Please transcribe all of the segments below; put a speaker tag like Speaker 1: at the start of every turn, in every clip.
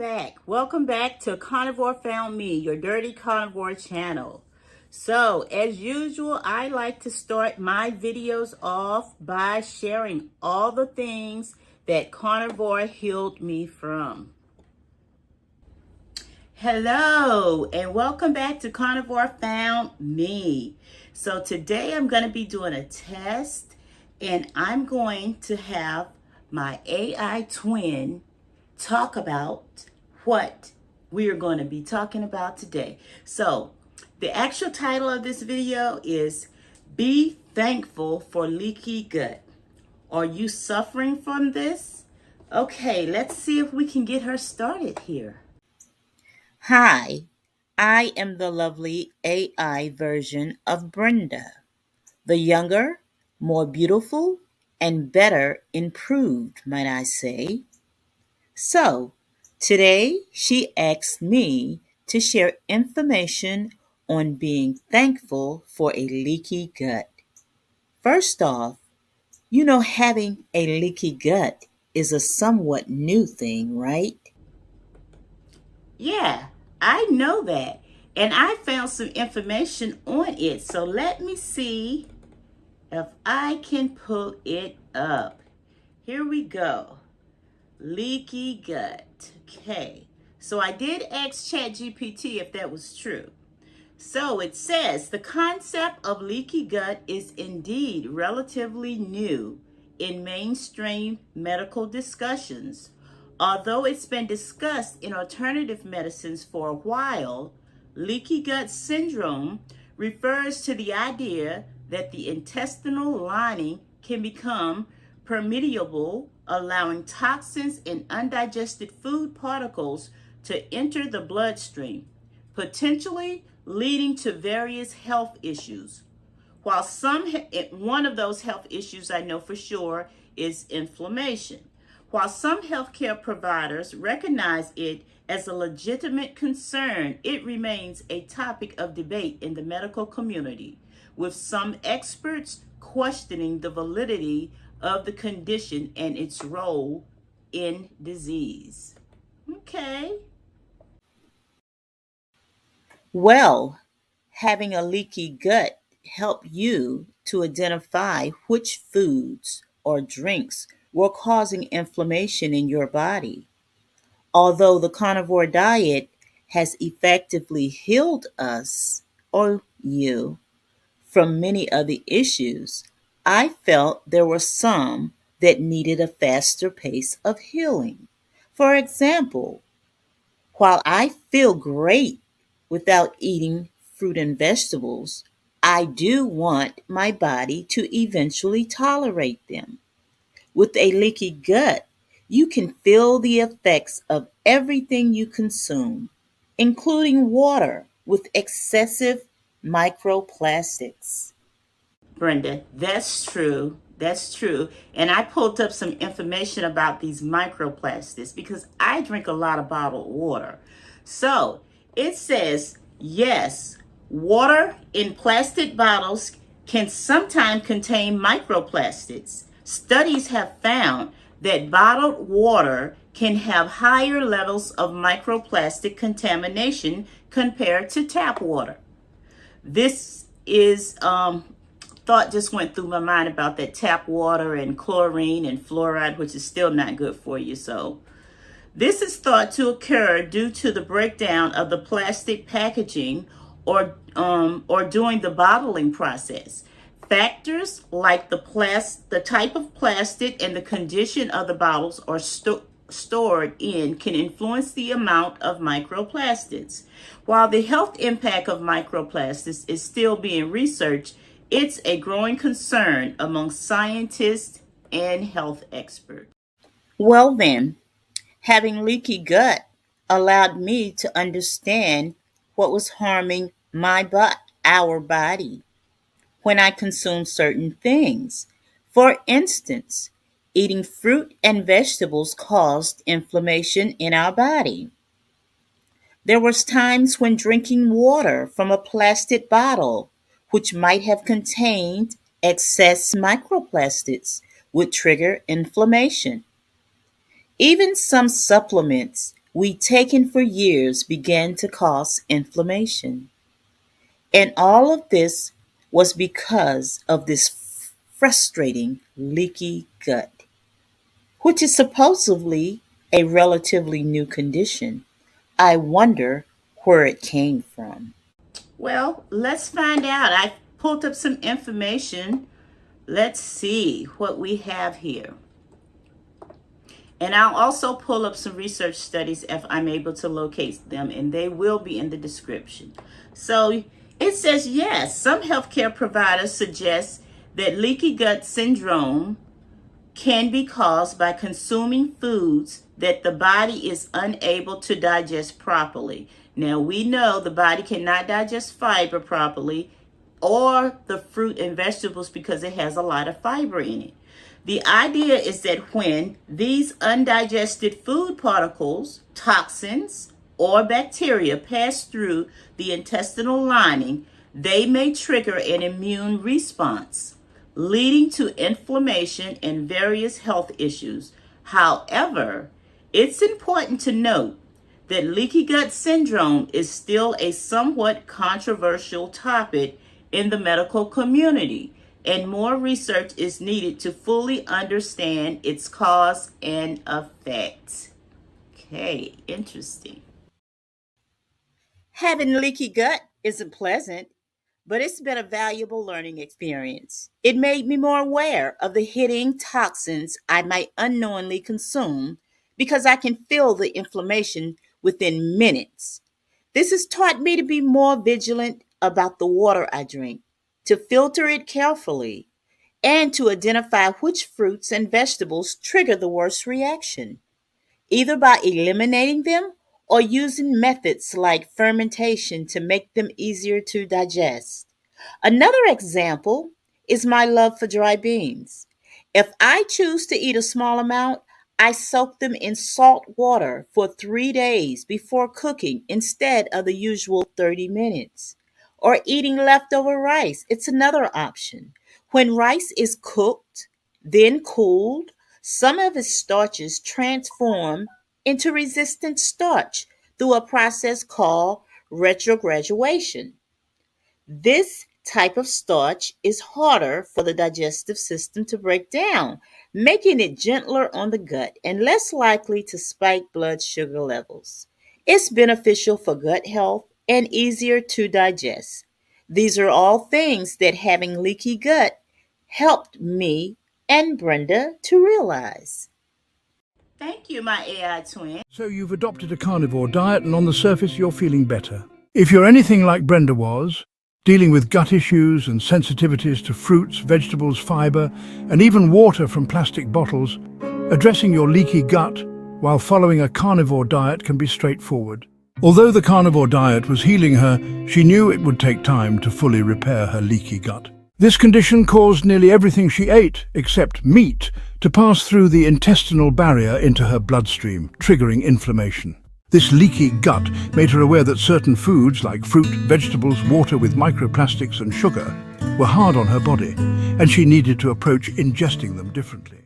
Speaker 1: back. Welcome back to Carnivore Found Me, your dirty carnivore channel. So, as usual, I like to start my videos off by sharing all the things that carnivore healed me from. Hello, and welcome back to Carnivore Found Me. So today I'm going to be doing a test, and I'm going to have my AI twin talk about what we are going to be talking about today. So the actual title of this video is Be Thankful for Leaky Gut. Are you suffering from this? Okay, let's see if we can get her started here. Hi, I am the lovely AI version of Brenda, the younger, more beautiful, and better improved, might I say. So, today she asked me to share information on being thankful for a leaky gut. First off, having a leaky gut is a somewhat new thing, right? Yeah, I know that. And I found some information on it. So let me see if I can pull it up. Here we go. Leaky gut. Okay. So I did ask ChatGPT if that was true. So it says the concept of leaky gut is indeed relatively new in mainstream medical discussions. Although it's been discussed in alternative medicines for a while, leaky gut syndrome refers to the idea that the intestinal lining can become permeable, allowing toxins and undigested food particles to enter the bloodstream, potentially leading to various health issues. While one of those health issues I know for sure is inflammation. While some healthcare providers recognize it as a legitimate concern, it remains a topic of debate in the medical community, with some experts questioning the validity of the condition and its role in disease. Okay. Well, having a leaky gut help you to identify which foods or drinks were causing inflammation in your body. Although the carnivore diet has effectively healed us or you from many of the issues, I felt there were some that needed a faster pace of healing. For example, while I feel great without eating fruit and vegetables, I do want my body to eventually tolerate them. With a leaky gut, you can feel the effects of everything you consume, including water with excessive microplastics. Brenda, that's true. That's true. And I pulled up some information about these microplastics because I drink a lot of bottled water. So it says, yes, water in plastic bottles can sometimes contain microplastics. Studies have found that bottled water can have higher levels of microplastic contamination compared to tap water. This is thought just went through my mind about that tap water and chlorine and fluoride, which is still not good for you. So this is thought to occur due to the breakdown of the plastic packaging or during the bottling process. Factors like the type of plastic and the condition of the bottles are stored in can influence the amount of microplastics. While the health impact of microplastics is still being researched, it's a growing concern among scientists and health experts. Well, then, having leaky gut allowed me to understand what was harming our body when I consumed certain things. For instance, eating fruit and vegetables caused inflammation in our body. There was times when drinking water from a plastic bottle, which might have contained excess microplastics, would trigger inflammation. Even some supplements we taken for years began to cause inflammation. And all of this was because of this frustrating leaky gut, which is supposedly a relatively new condition. I wonder where it came from. Well, let's find out. I pulled up some information. Let's see what we have here. And I'll also pull up some research studies if I'm able to locate them, and they will be in the description. So it says, yes, some healthcare providers suggest that leaky gut syndrome can be caused by consuming foods that the body is unable to digest properly. Now, we know the body cannot digest fiber properly or the fruit and vegetables because it has a lot of fiber in it. The idea is that when these undigested food particles, toxins, or bacteria pass through the intestinal lining, they may trigger an immune response, leading to inflammation and various health issues. However, it's important to note that leaky gut syndrome is still a somewhat controversial topic in the medical community, and more research is needed to fully understand its cause and effect. Okay, interesting. Having leaky gut isn't pleasant, but it's been a valuable learning experience. It made me more aware of the hidden toxins I might unknowingly consume because I can feel the inflammation within minutes. This has taught me to be more vigilant about the water I drink, to filter it carefully, and to identify which fruits and vegetables trigger the worst reaction, either by eliminating them or using methods like fermentation to make them easier to digest. Another example is my love for dry beans. If I choose to eat a small amount, I soak them in salt water for 3 days before cooking instead of the usual 30 minutes. Or eating leftover rice, it's another option. When rice is cooked, then cooled, some of its starches transform into resistant starch through a process called retrogradation. This type of starch is harder for the digestive system to break down, making it gentler on the gut and less likely to spike blood sugar levels. It's beneficial for gut health and easier to digest. These are all things that having leaky gut helped me and Brenda to realize. Thank you, my AI twin.
Speaker 2: So you've adopted a carnivore diet and on the surface you're feeling better. If you're anything like Brenda was, dealing with gut issues and sensitivities to fruits, vegetables, fibre, and even water from plastic bottles, addressing your leaky gut while following a carnivore diet can be straightforward. Although the carnivore diet was healing her, she knew it would take time to fully repair her leaky gut. This condition caused nearly everything she ate, except meat, to pass through the intestinal barrier into her bloodstream, triggering inflammation. This leaky gut made her aware that certain foods like fruit, vegetables, water with microplastics and sugar were hard on her body, and she needed to approach ingesting them differently.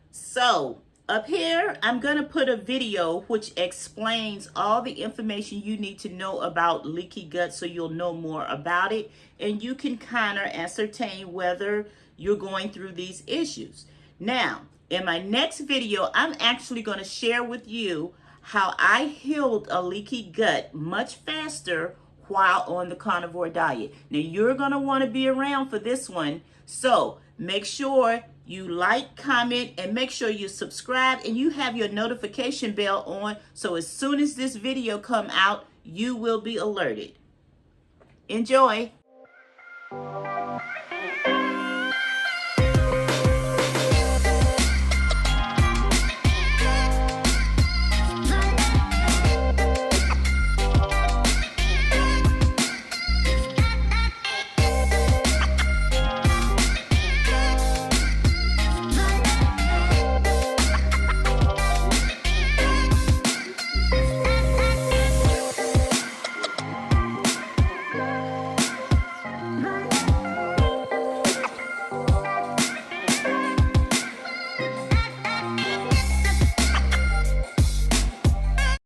Speaker 1: So, up here, I'm going to put a video which explains all the information you need to know about leaky gut so you'll know more about it and you can kind of ascertain whether you're going through these issues. Now, in my next video, I'm actually going to share with you how I healed a leaky gut much faster while on the carnivore diet. Now, you're going to want to be around for this one, so make sure you like, comment, and make sure you subscribe and you have your notification bell on so as soon as this video come out, you will be alerted. Enjoy.